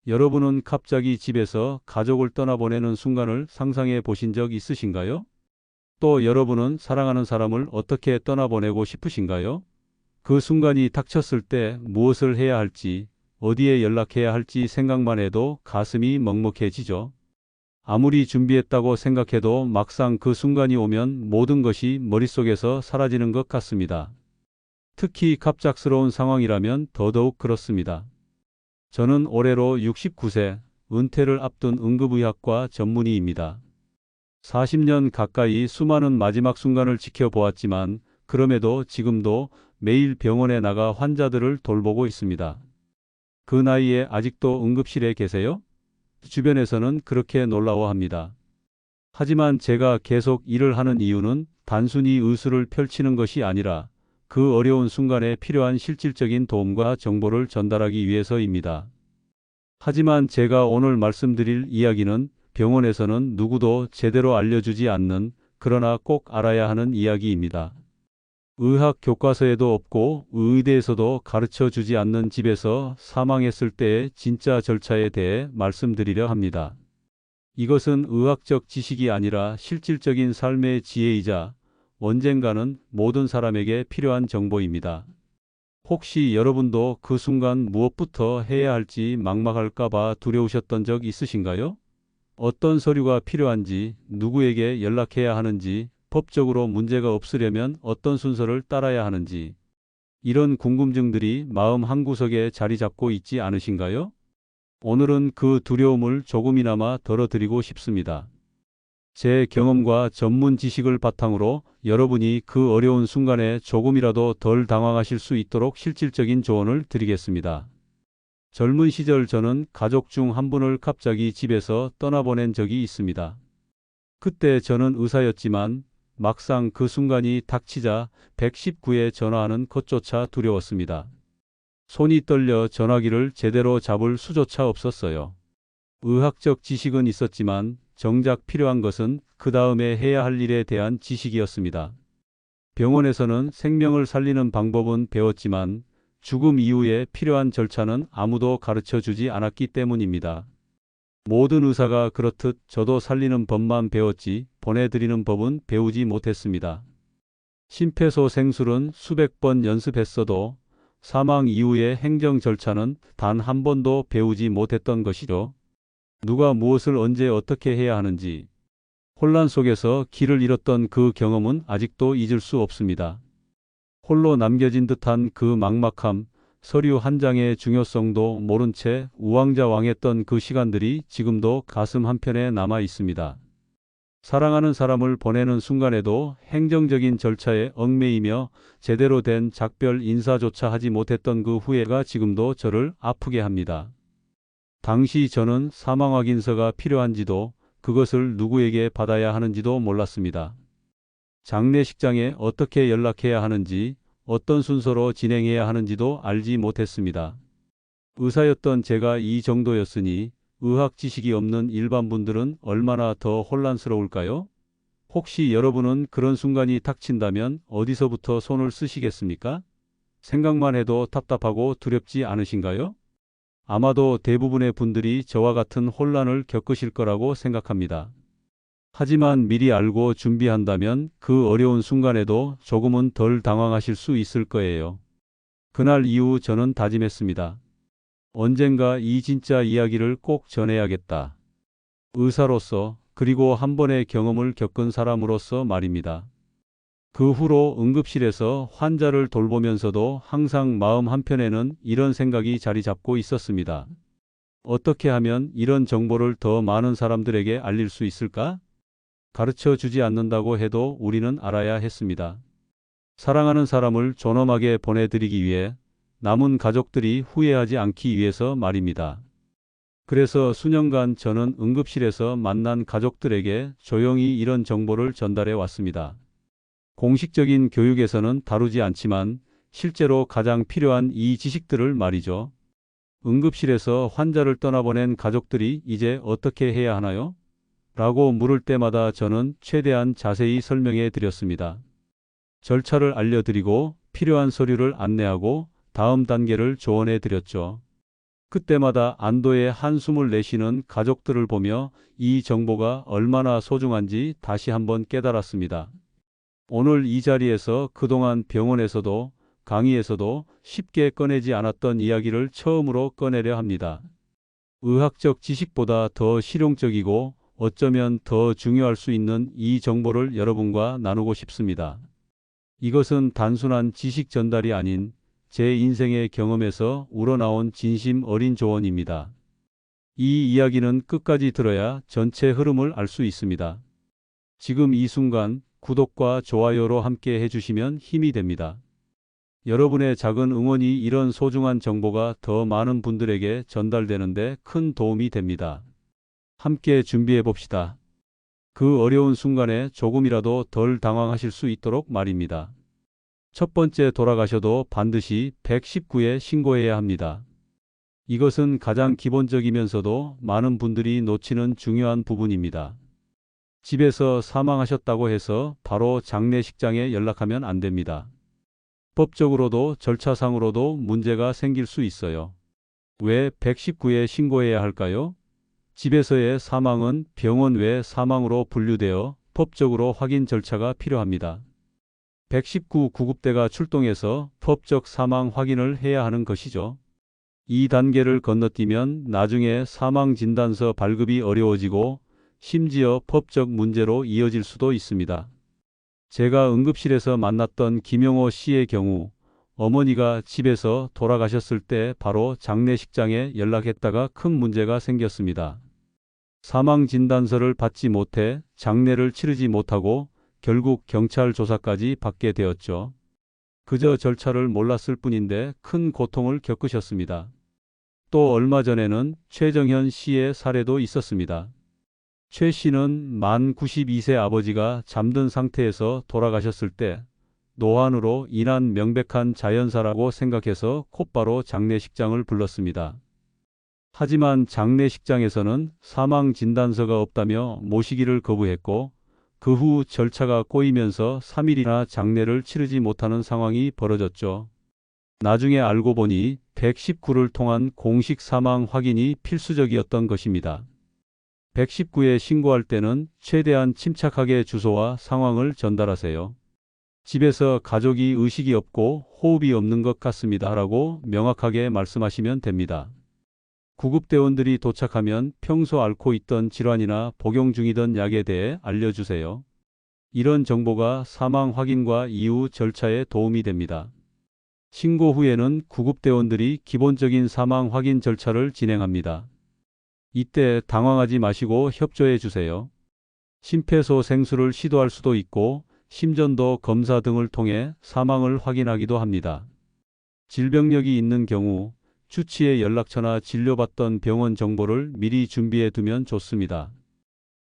여러분은 갑자기 집에서 가족을 떠나보내는 순간을 상상해 보신 적 있으신가요? 또 여러분은 사랑하는 사람을 어떻게 떠나보내고 싶으신가요? 그 순간이 닥쳤을 때 무엇을 해야 할지, 어디에 연락해야 할지 생각만 해도 가슴이 먹먹해지죠. 아무리 준비했다고 생각해도 막상 그 순간이 오면 모든 것이 머릿속에서 사라지는 것 같습니다. 특히 갑작스러운 상황이라면 더더욱 그렇습니다. 저는 올해로 69세, 은퇴를 앞둔 응급의학과 전문의입니다. 40년 가까이 수많은 마지막 순간을 지켜보았지만 그럼에도 지금도 매일 병원에 나가 환자들을 돌보고 있습니다. 그 나이에 아직도 응급실에 계세요? 주변에서는 그렇게 놀라워합니다. 하지만 제가 계속 일을 하는 이유는 단순히 의술을 펼치는 것이 아니라 그 어려운 순간에 필요한 실질적인 도움과 정보를 전달하기 위해서입니다. 하지만 제가 오늘 말씀드릴 이야기는 병원에서는 누구도 제대로 알려주지 않는, 그러나 꼭 알아야 하는 이야기입니다. 의학 교과서에도 없고 의대에서도 가르쳐 주지 않는 집에서 사망했을 때의 진짜 절차에 대해 말씀드리려 합니다. 이것은 의학적 지식이 아니라 실질적인 삶의 지혜이자 언젠가는 모든 사람에게 필요한 정보입니다. 혹시 여러분도 그 순간 무엇부터 해야 할지 막막할까 봐 두려우셨던 적 있으신가요? 어떤 서류가 필요한지, 누구에게 연락해야 하는지, 법적으로 문제가 없으려면 어떤 순서를 따라야 하는지, 이런 궁금증들이 마음 한구석에 자리 잡고 있지 않으신가요? 오늘은 그 두려움을 조금이나마 덜어드리고 싶습니다. 제 경험과 전문 지식을 바탕으로 여러분이 그 어려운 순간에 조금이라도 덜 당황하실 수 있도록 실질적인 조언을 드리겠습니다. 젊은 시절 저는 가족 중 한 분을 갑자기 집에서 떠나보낸 적이 있습니다. 그때 저는 의사였지만 막상 그 순간이 닥치자 119에 전화하는 것조차 두려웠습니다. 손이 떨려 전화기를 제대로 잡을 수조차 없었어요. 의학적 지식은 있었지만 정작 필요한 것은 그 다음에 해야 할 일에 대한 지식이었습니다. 병원에서는 생명을 살리는 방법은 배웠지만 죽음 이후에 필요한 절차는 아무도 가르쳐 주지 않았기 때문입니다. 모든 의사가 그렇듯 저도 살리는 법만 배웠지 보내드리는 법은 배우지 못했습니다. 심폐소생술은 수백 번 연습했어도 사망 이후의 행정 절차는 단 한 번도 배우지 못했던 것이죠. 누가 무엇을 언제 어떻게 해야 하는지, 혼란 속에서 길을 잃었던 그 경험은 아직도 잊을 수 없습니다. 홀로 남겨진 듯한 그 막막함, 서류 한 장의 중요성도 모른 채 우왕좌왕했던 그 시간들이 지금도 가슴 한편에 남아 있습니다. 사랑하는 사람을 보내는 순간에도 행정적인 절차에 얽매이며 제대로 된 작별 인사조차 하지 못했던 그 후회가 지금도 저를 아프게 합니다. 당시 저는 사망 확인서가 필요한지도 그것을 누구에게 받아야 하는지도 몰랐습니다. 장례식장에 어떻게 연락해야 하는지, 어떤 순서로 진행해야 하는지도 알지 못했습니다. 의사였던 제가 이 정도였으니 의학 지식이 없는 일반 분들은 얼마나 더 혼란스러울까요? 혹시 여러분은 그런 순간이 닥친다면 어디서부터 손을 쓰시겠습니까? 생각만 해도 답답하고 두렵지 않으신가요? 아마도 대부분의 분들이 저와 같은 혼란을 겪으실 거라고 생각합니다. 하지만 미리 알고 준비한다면 그 어려운 순간에도 조금은 덜 당황하실 수 있을 거예요. 그날 이후 저는 다짐했습니다. 언젠가 이 진짜 이야기를 꼭 전해야겠다. 의사로서, 그리고 한 번의 경험을 겪은 사람으로서 말입니다. 그 후로 응급실에서 환자를 돌보면서도 항상 마음 한편에는 이런 생각이 자리 잡고 있었습니다. 어떻게 하면 이런 정보를 더 많은 사람들에게 알릴 수 있을까? 가르쳐 주지 않는다고 해도 우리는 알아야 했습니다. 사랑하는 사람을 존엄하게 보내드리기 위해, 남은 가족들이 후회하지 않기 위해서 말입니다. 그래서 수년간 저는 응급실에서 만난 가족들에게 조용히 이런 정보를 전달해 왔습니다. 공식적인 교육에서는 다루지 않지만 실제로 가장 필요한 이 지식들을 말이죠. 응급실에서 환자를 떠나보낸 가족들이 이제 어떻게 해야 하나요? 라고 물을 때마다 저는 최대한 자세히 설명해 드렸습니다. 절차를 알려드리고 필요한 서류를 안내하고 다음 단계를 조언해 드렸죠. 그때마다 안도의 한숨을 내쉬는 가족들을 보며 이 정보가 얼마나 소중한지 다시 한번 깨달았습니다. 오늘 이 자리에서 그동안 병원에서도 강의에서도 쉽게 꺼내지 않았던 이야기를 처음으로 꺼내려 합니다. 의학적 지식보다 더 실용적이고 어쩌면 더 중요할 수 있는 이 정보를 여러분과 나누고 싶습니다. 이것은 단순한 지식 전달이 아닌 제 인생의 경험에서 우러나온 진심 어린 조언입니다. 이 이야기는 끝까지 들어야 전체 흐름을 알 수 있습니다. 지금 이 순간 구독과 좋아요로 함께 해주시면 힘이 됩니다. 여러분의 작은 응원이 이런 소중한 정보가 더 많은 분들에게 전달되는데 큰 도움이 됩니다. 함께 준비해 봅시다. 그 어려운 순간에 조금이라도 덜 당황하실 수 있도록 말입니다. 첫 번째, 돌아가셔도 반드시 119에 신고해야 합니다. 이것은 가장 기본적이면서도 많은 분들이 놓치는 중요한 부분입니다. 집에서 사망하셨다고 해서 바로 장례식장에 연락하면 안 됩니다. 법적으로도 절차상으로도 문제가 생길 수 있어요. 왜 119에 신고해야 할까요? 집에서의 사망은 병원 외 사망으로 분류되어 법적으로 확인 절차가 필요합니다. 119 구급대가 출동해서 법적 사망 확인을 해야 하는 것이죠. 이 단계를 건너뛰면 나중에 사망진단서 발급이 어려워지고 심지어 법적 문제로 이어질 수도 있습니다. 제가 응급실에서 만났던 김용호 씨의 경우 어머니가 집에서 돌아가셨을 때 바로 장례식장에 연락했다가 큰 문제가 생겼습니다. 사망진단서를 받지 못해 장례를 치르지 못하고 결국 경찰 조사까지 받게 되었죠. 그저 절차를 몰랐을 뿐인데 큰 고통을 겪으셨습니다. 또 얼마 전에는 최정현 씨의 사례도 있었습니다. 최 씨는 만 92세 아버지가 잠든 상태에서 돌아가셨을 때 노안으로 인한 명백한 자연사라고 생각해서 곧바로 장례식장을 불렀습니다. 하지만 장례식장에서는 사망진단서가 없다며 모시기를 거부했고 그 후 절차가 꼬이면서 3일이나 장례를 치르지 못하는 상황이 벌어졌죠. 나중에 알고 보니 119를 통한 공식 사망 확인이 필수적이었던 것입니다. 119에 신고할 때는 최대한 침착하게 주소와 상황을 전달하세요. 집에서 가족이 의식이 없고 호흡이 없는 것 같습니다 라고 명확하게 말씀하시면 됩니다. 구급대원들이 도착하면 평소 앓고 있던 질환이나 복용 중이던 약에 대해 알려주세요. 이런 정보가 사망 확인과 이후 절차에 도움이 됩니다. 신고 후에는 구급대원들이 기본적인 사망 확인 절차를 진행합니다. 이때 당황하지 마시고 협조해 주세요. 심폐소생술을 시도할 수도 있고 심전도 검사 등을 통해 사망을 확인하기도 합니다. 질병력이 있는 경우 주치의 연락처나 진료받던 병원 정보를 미리 준비해 두면 좋습니다.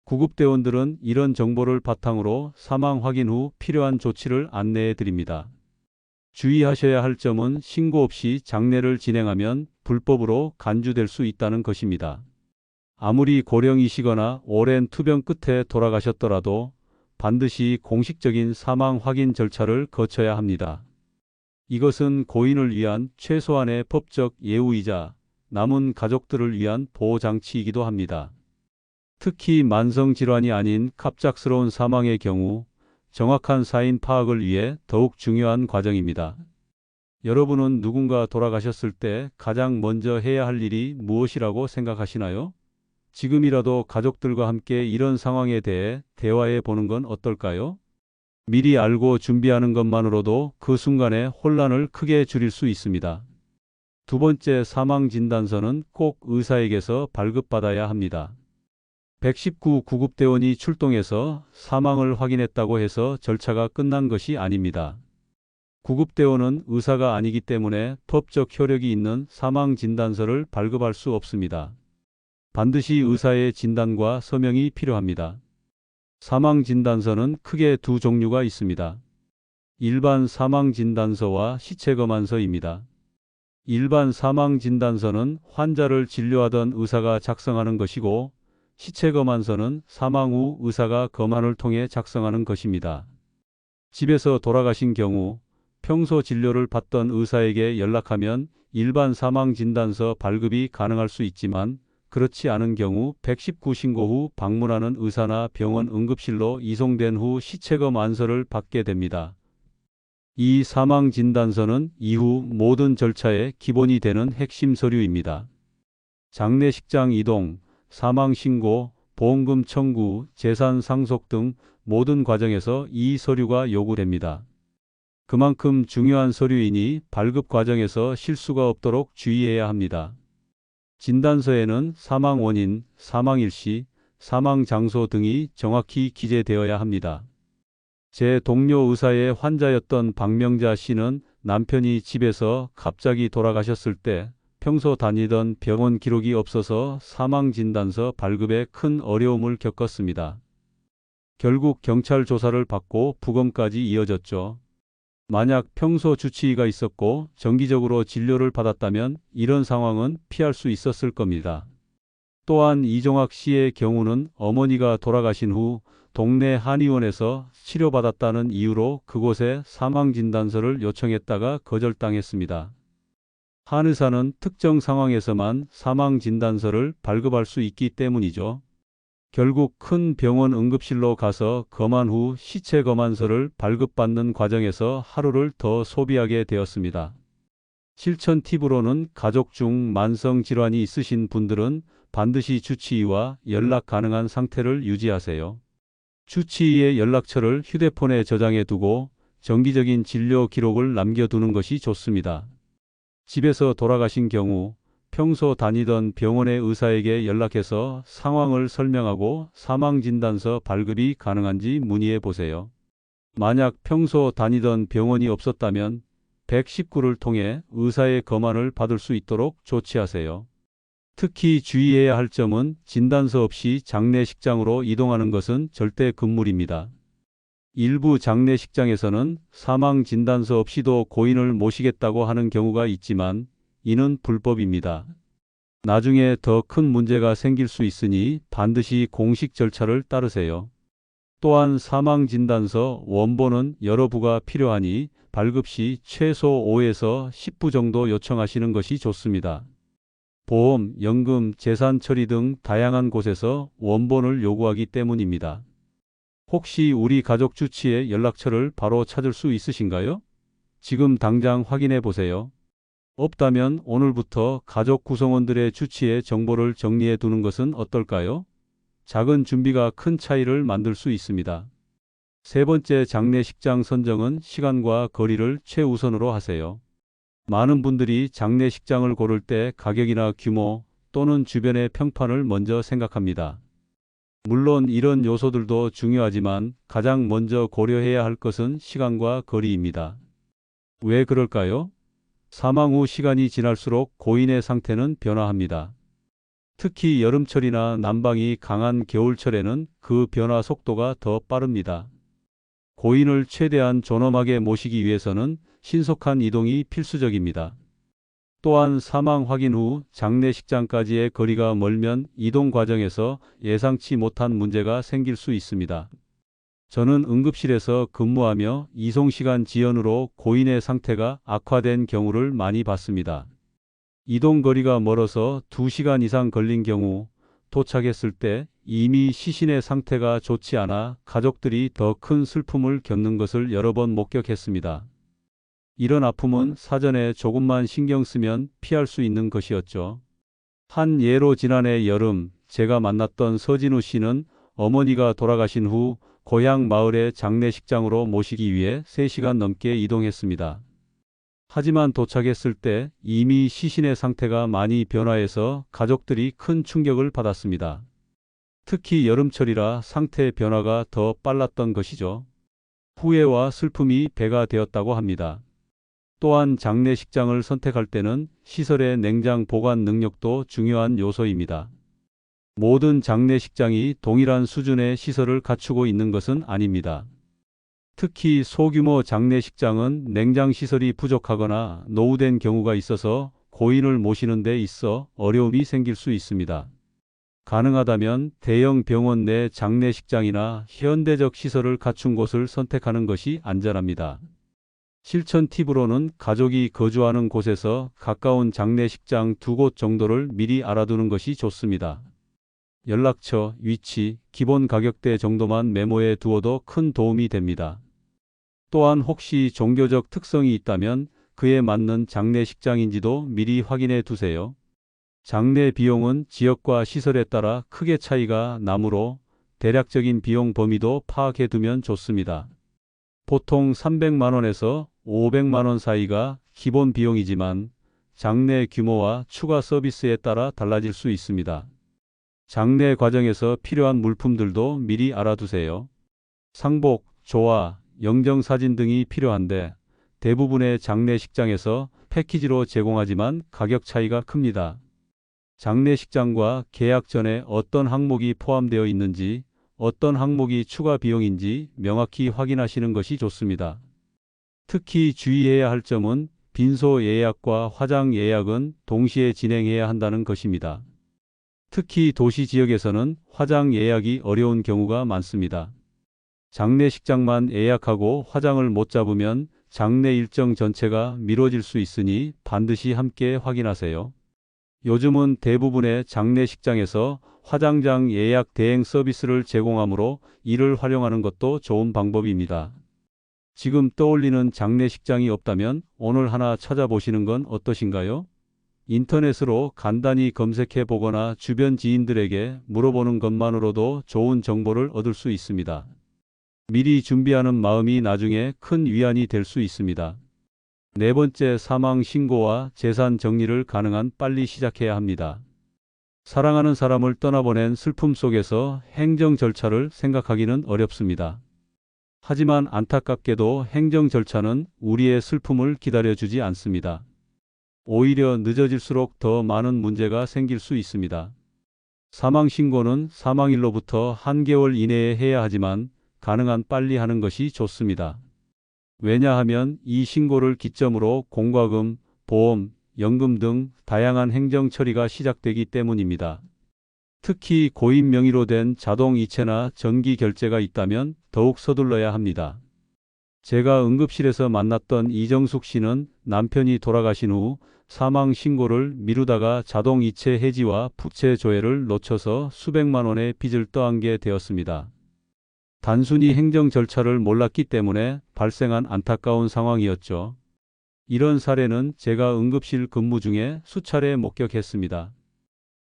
구급대원들은 이런 정보를 바탕으로 사망 확인 후 필요한 조치를 안내해 드립니다. 주의하셔야 할 점은 신고 없이 장례를 진행하면 불법으로 간주될 수 있다는 것입니다. 아무리 고령이시거나 오랜 투병 끝에 돌아가셨더라도 반드시 공식적인 사망 확인 절차를 거쳐야 합니다. 이것은 고인을 위한 최소한의 법적 예우이자 남은 가족들을 위한 보호장치이기도 합니다. 특히 만성질환이 아닌 갑작스러운 사망의 경우 정확한 사인 파악을 위해 더욱 중요한 과정입니다. 여러분은 누군가 돌아가셨을 때 가장 먼저 해야 할 일이 무엇이라고 생각하시나요? 지금이라도 가족들과 함께 이런 상황에 대해 대화해 보는 건 어떨까요? 미리 알고 준비하는 것만으로도 그 순간의 혼란을 크게 줄일 수 있습니다. 두 번째, 사망진단서는 꼭 의사에게서 발급받아야 합니다. 119 구급대원이 출동해서 사망을 확인했다고 해서 절차가 끝난 것이 아닙니다. 구급대원은 의사가 아니기 때문에 법적 효력이 있는 사망진단서를 발급할 수 없습니다. 반드시 의사의 진단과 서명이 필요합니다. 사망진단서는 크게 두 종류가 있습니다. 일반 사망진단서와 시체검안서입니다. 일반 사망진단서는 환자를 진료하던 의사가 작성하는 것이고 시체검안서는 사망 후 의사가 검안을 통해 작성하는 것입니다. 집에서 돌아가신 경우 평소 진료를 받던 의사에게 연락하면 일반 사망진단서 발급이 가능할 수 있지만 그렇지 않은 경우 119 신고 후 방문하는 의사나 병원 응급실로 이송된 후 시체검 안서를 받게 됩니다. 이 사망진단서는 이후 모든 절차의 기본이 되는 핵심 서류입니다. 장례식장 이동, 사망신고, 보험금 청구, 재산 상속 등 모든 과정에서 이 서류가 요구됩니다. 그만큼 중요한 서류이니 발급 과정에서 실수가 없도록 주의해야 합니다. 진단서에는 사망 원인, 사망 일시, 사망 장소 등이 정확히 기재되어야 합니다. 제 동료 의사의 환자였던 박명자 씨는 남편이 집에서 갑자기 돌아가셨을 때 평소 다니던 병원 기록이 없어서 사망진단서 발급에 큰 어려움을 겪었습니다. 결국 경찰 조사를 받고 부검까지 이어졌죠. 만약 평소 주치의가 있었고 정기적으로 진료를 받았다면 이런 상황은 피할 수 있었을 겁니다. 또한 이종학 씨의 경우는 어머니가 돌아가신 후 동네 한의원에서 치료받았다는 이유로 그곳에 사망진단서를 요청했다가 거절당했습니다. 한의사는 특정 상황에서만 사망진단서를 발급할 수 있기 때문이죠. 결국 큰 병원 응급실로 가서 검안 후 시체 검안서를 발급받는 과정에서 하루를 더 소비하게 되었습니다. 실천 팁으로는 가족 중 만성 질환이 있으신 분들은 반드시 주치의와 연락 가능한 상태를 유지하세요. 주치의의 연락처를 휴대폰에 저장해 두고 정기적인 진료 기록을 남겨두는 것이 좋습니다. 집에서 돌아가신 경우 평소 다니던 병원의 의사에게 연락해서 상황을 설명하고 사망진단서 발급이 가능한지 문의해 보세요. 만약 평소 다니던 병원이 없었다면 119를 통해 의사의 검안을 받을 수 있도록 조치하세요. 특히 주의해야 할 점은 진단서 없이 장례식장으로 이동하는 것은 절대 금물입니다. 일부 장례식장에서는 사망진단서 없이도 고인을 모시겠다고 하는 경우가 있지만 이는 불법입니다. 나중에 더 큰 문제가 생길 수 있으니 반드시 공식 절차를 따르세요. 또한 사망진단서 원본은 여러 부가 필요하니 발급 시 최소 5에서 10부 정도 요청하시는 것이 좋습니다. 보험, 연금, 재산 처리 등 다양한 곳에서 원본을 요구하기 때문입니다. 혹시 우리 가족 주치의 연락처를 바로 찾을 수 있으신가요? 지금 당장 확인해 보세요. 없다면 오늘부터 가족 구성원들의 주치의 정보를 정리해 두는 것은 어떨까요? 작은 준비가 큰 차이를 만들 수 있습니다. 세 번째, 장례식장 선정은 시간과 거리를 최우선으로 하세요. 많은 분들이 장례식장을 고를 때 가격이나 규모 또는 주변의 평판을 먼저 생각합니다. 물론 이런 요소들도 중요하지만 가장 먼저 고려해야 할 것은 시간과 거리입니다. 왜 그럴까요? 사망 후 시간이 지날수록 고인의 상태는 변화합니다. 특히 여름철이나 난방이 강한 겨울철에는 그 변화 속도가 더 빠릅니다. 고인을 최대한 존엄하게 모시기 위해서는 신속한 이동이 필수적입니다. 또한 사망 확인 후 장례식장까지의 거리가 멀면 이동 과정에서 예상치 못한 문제가 생길 수 있습니다. 저는 응급실에서 근무하며 이송시간 지연으로 고인의 상태가 악화된 경우를 많이 봤습니다. 이동 거리가 멀어서 2시간 이상 걸린 경우 도착했을 때 이미 시신의 상태가 좋지 않아 가족들이 더 큰 슬픔을 겪는 것을 여러 번 목격했습니다. 이런 아픔은 사전에 조금만 신경 쓰면 피할 수 있는 것이었죠. 한 예로 지난해 여름 제가 만났던 서진우 씨는 어머니가 돌아가신 후 고향 마을의 장례식장으로 모시기 위해 3시간 넘게 이동했습니다. 하지만 도착했을 때 이미 시신의 상태가 많이 변화해서 가족들이 큰 충격을 받았습니다. 특히 여름철이라 상태 변화가 더 빨랐던 것이죠. 후회와 슬픔이 배가 되었다고 합니다. 또한 장례식장을 선택할 때는 시설의 냉장 보관 능력도 중요한 요소입니다. 모든 장례식장이 동일한 수준의 시설을 갖추고 있는 것은 아닙니다. 특히 소규모 장례식장은 냉장 시설이 부족하거나 노후된 경우가 있어서 고인을 모시는 데 있어 어려움이 생길 수 있습니다. 가능하다면 대형 병원 내 장례식장이나 현대적 시설을 갖춘 곳을 선택하는 것이 안전합니다. 실천 팁으로는 가족이 거주하는 곳에서 가까운 장례식장 2곳 정도를 미리 알아두는 것이 좋습니다. 연락처, 위치, 기본 가격대 정도만 메모해 두어도 큰 도움이 됩니다. 또한 혹시 종교적 특성이 있다면 그에 맞는 장례식장인지도 미리 확인해 두세요. 장례 비용은 지역과 시설에 따라 크게 차이가 나므로 대략적인 비용 범위도 파악해 두면 좋습니다. 보통 300만 원에서 500만 원 사이가 기본 비용이지만 장례 규모와 추가 서비스에 따라 달라질 수 있습니다. 장례 과정에서 필요한 물품들도 미리 알아두세요. 상복, 조화, 영정사진 등이 필요한데 대부분의 장례식장에서 패키지로 제공하지만 가격 차이가 큽니다. 장례식장과 계약 전에 어떤 항목이 포함되어 있는지, 어떤 항목이 추가 비용인지 명확히 확인하시는 것이 좋습니다. 특히 주의해야 할 점은 빈소 예약과 화장 예약은 동시에 진행해야 한다는 것입니다. 특히 도시 지역에서는 화장 예약이 어려운 경우가 많습니다. 장례식장만 예약하고 화장을 못 잡으면 장례 일정 전체가 미뤄질 수 있으니 반드시 함께 확인하세요. 요즘은 대부분의 장례식장에서 화장장 예약 대행 서비스를 제공하므로 이를 활용하는 것도 좋은 방법입니다. 지금 떠올리는 장례식장이 없다면 오늘 하나 찾아보시는 건 어떠신가요? 인터넷으로 간단히 검색해 보거나 주변 지인들에게 물어보는 것만으로도 좋은 정보를 얻을 수 있습니다. 미리 준비하는 마음이 나중에 큰 위안이 될 수 있습니다. 네 번째, 사망 신고와 재산 정리를 가능한 빨리 시작해야 합니다. 사랑하는 사람을 떠나보낸 슬픔 속에서 행정 절차를 생각하기는 어렵습니다. 하지만 안타깝게도 행정 절차는 우리의 슬픔을 기다려주지 않습니다. 오히려 늦어질수록 더 많은 문제가 생길 수 있습니다. 사망 신고는 사망일로부터 1개월 이내에 해야 하지만 가능한 빨리 하는 것이 좋습니다. 왜냐하면 이 신고를 기점으로 공과금, 보험, 연금 등 다양한 행정 처리가 시작되기 때문입니다. 특히 고인 명의로 된 자동 이체나 정기 결제가 있다면 더욱 서둘러야 합니다. 제가 응급실에서 만났던 이정숙 씨는 남편이 돌아가신 후 사망 신고를 미루다가 자동 이체 해지와 부채 조회를 놓쳐서 수백만 원의 빚을 떠안게 되었습니다. 단순히 행정 절차를 몰랐기 때문에 발생한 안타까운 상황이었죠. 이런 사례는 제가 응급실 근무 중에 수차례 목격했습니다.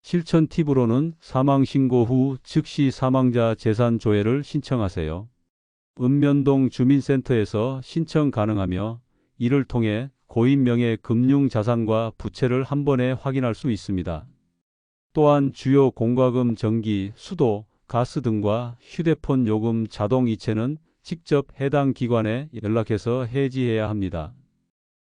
실천 팁으로는 사망 신고 후 즉시 사망자 재산 조회를 신청하세요. 읍면동 주민센터에서 신청 가능하며 이를 통해 고인 명의 금융 자산과 부채를 한 번에 확인할 수 있습니다. 또한 주요 공과금 정기, 수도, 가스 등과 휴대폰 요금 자동 이체는 직접 해당 기관에 연락해서 해지해야 합니다.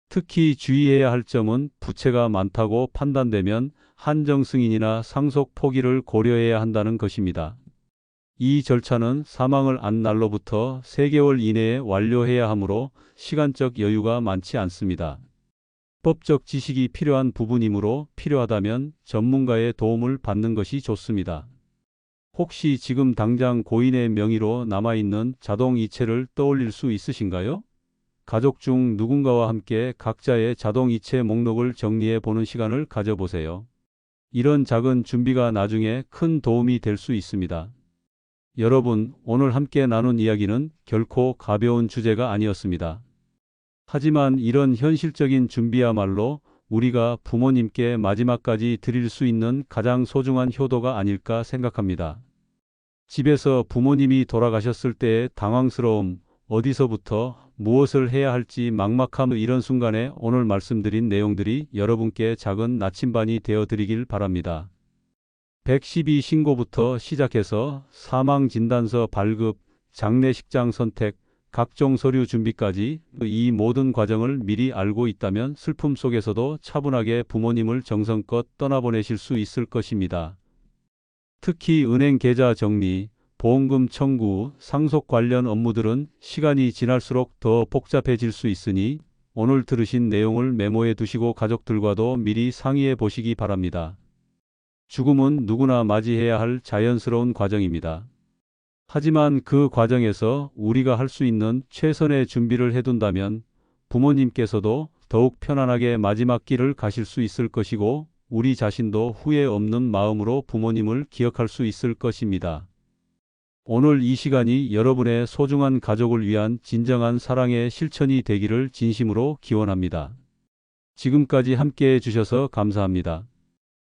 특히 주의해야 할 점은 부채가 많다고 판단되면 한정 승인이나 상속 포기를 고려해야 한다는 것입니다. 이 절차는 사망을 안 날로부터 3개월 이내에 완료해야 하므로 시간적 여유가 많지 않습니다. 법적 지식이 필요한 부분이므로 필요하다면 전문가의 도움을 받는 것이 좋습니다. 혹시 지금 당장 고인의 명의로 남아있는 자동 이체를 떠올릴 수 있으신가요? 가족 중 누군가와 함께 각자의 자동 이체 목록을 정리해 보는 시간을 가져보세요. 이런 작은 준비가 나중에 큰 도움이 될 수 있습니다. 여러분, 오늘 함께 나눈 이야기는 결코 가벼운 주제가 아니었습니다. 하지만 이런 현실적인 준비야말로 우리가 부모님께 마지막까지 드릴 수 있는 가장 소중한 효도가 아닐까 생각합니다. 집에서 부모님이 돌아가셨을 때의 당황스러움, 어디서부터 무엇을 해야 할지 막막함, 이런 순간에 오늘 말씀드린 내용들이 여러분께 작은 나침반이 되어 드리길 바랍니다. 112 신고부터 시작해서 사망 진단서 발급, 장례식장 선택, 각종 서류 준비까지 이 모든 과정을 미리 알고 있다면 슬픔 속에서도 차분하게 부모님을 정성껏 떠나보내실 수 있을 것입니다. 특히 은행 계좌 정리, 보험금 청구, 상속 관련 업무들은 시간이 지날수록 더 복잡해질 수 있으니 오늘 들으신 내용을 메모해 두시고 가족들과도 미리 상의해 보시기 바랍니다. 죽음은 누구나 맞이해야 할 자연스러운 과정입니다. 하지만 그 과정에서 우리가 할 수 있는 최선의 준비를 해둔다면 부모님께서도 더욱 편안하게 마지막 길을 가실 수 있을 것이고, 우리 자신도 후회 없는 마음으로 부모님을 기억할 수 있을 것입니다. 오늘 이 시간이 여러분의 소중한 가족을 위한 진정한 사랑의 실천이 되기를 진심으로 기원합니다. 지금까지 함께 해주셔서 감사합니다.